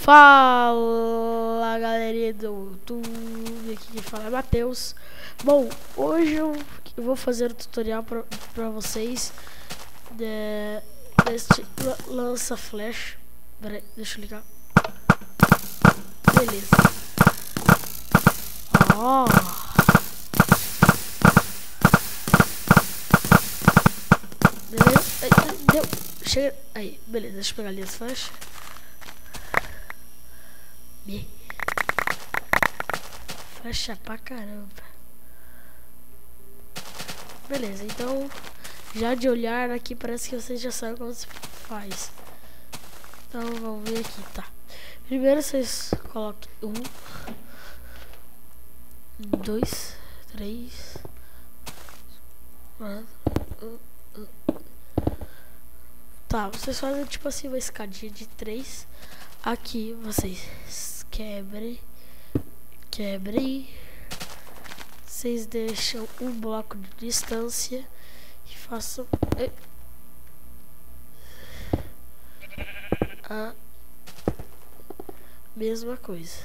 Fala galerinha do YouTube, aqui quem fala é Matheus. Bom, hoje eu vou fazer um tutorial pra vocês deste lança flecha. Pera aí, deixa eu ligar. Beleza. Ó. Beleza, aí, deu. Chega aí, beleza, deixa eu pegar ali as flechas. Flecha pra caramba. Beleza, então já de olhar aqui parece que vocês já sabem como se faz. Então vamos ver aqui, tá? Primeiro vocês colocam 1, 2, 3, 4. Tá, vocês fazem tipo assim uma escadinha de 3. Aqui vocês quebrem. Vocês deixam um bloco de distância e façam a mesma coisa.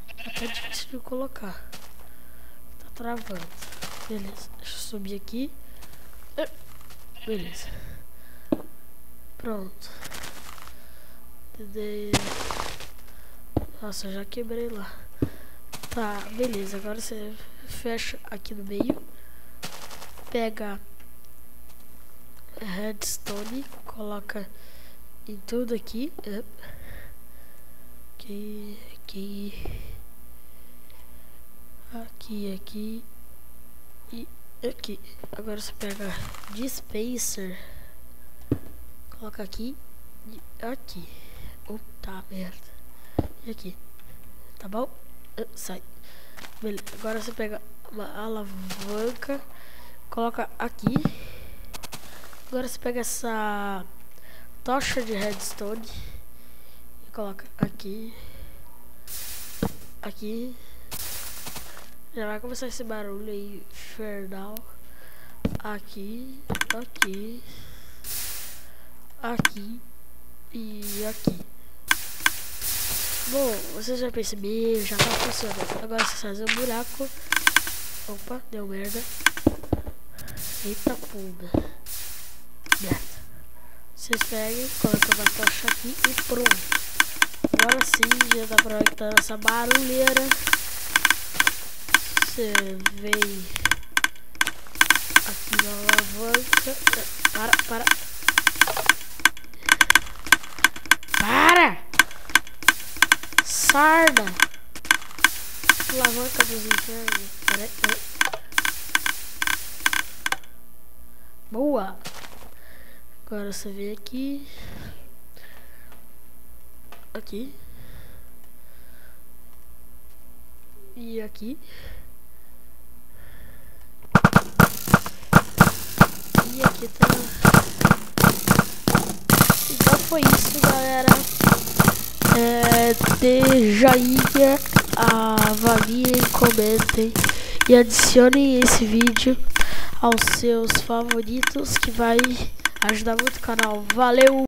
Tá difícil de colocar. Tá travando. Beleza, deixa eu subir aqui. Beleza. Pronto. Nossa, já quebrei lá. Tá, beleza. Agora você fecha aqui no meio. Pega redstone, coloca em tudo aqui. Aqui e aqui. Agora você pega dispenser, coloca aqui e aqui. Tá, merda. E aqui, tá bom? Sai. Beleza. Agora você pega uma alavanca, coloca aqui. Agora você pega essa tocha de redstone e coloca aqui. Aqui. Já vai começar esse barulho aí infernal. Aqui, aqui, aqui e aqui. Bom, vocês já perceberam, já tá funcionando. Agora vocês fazem um buraco. Opa, deu merda. Eita pumba. Merda. Vocês pegam, colocam uma tocha aqui e pronto. Agora sim, já dá pra ver que tá nessa barulheira. Você vem aqui na alavanca. Para! Sarda! Alavanca dos infernos. Peraí. Boa! Agora você vem aqui. Aqui. E aqui. E aqui tá. Então foi isso, galera. De joinha, avaliem, comentem e adicionem esse vídeo aos seus favoritos, que vai ajudar muito o canal. Valeu!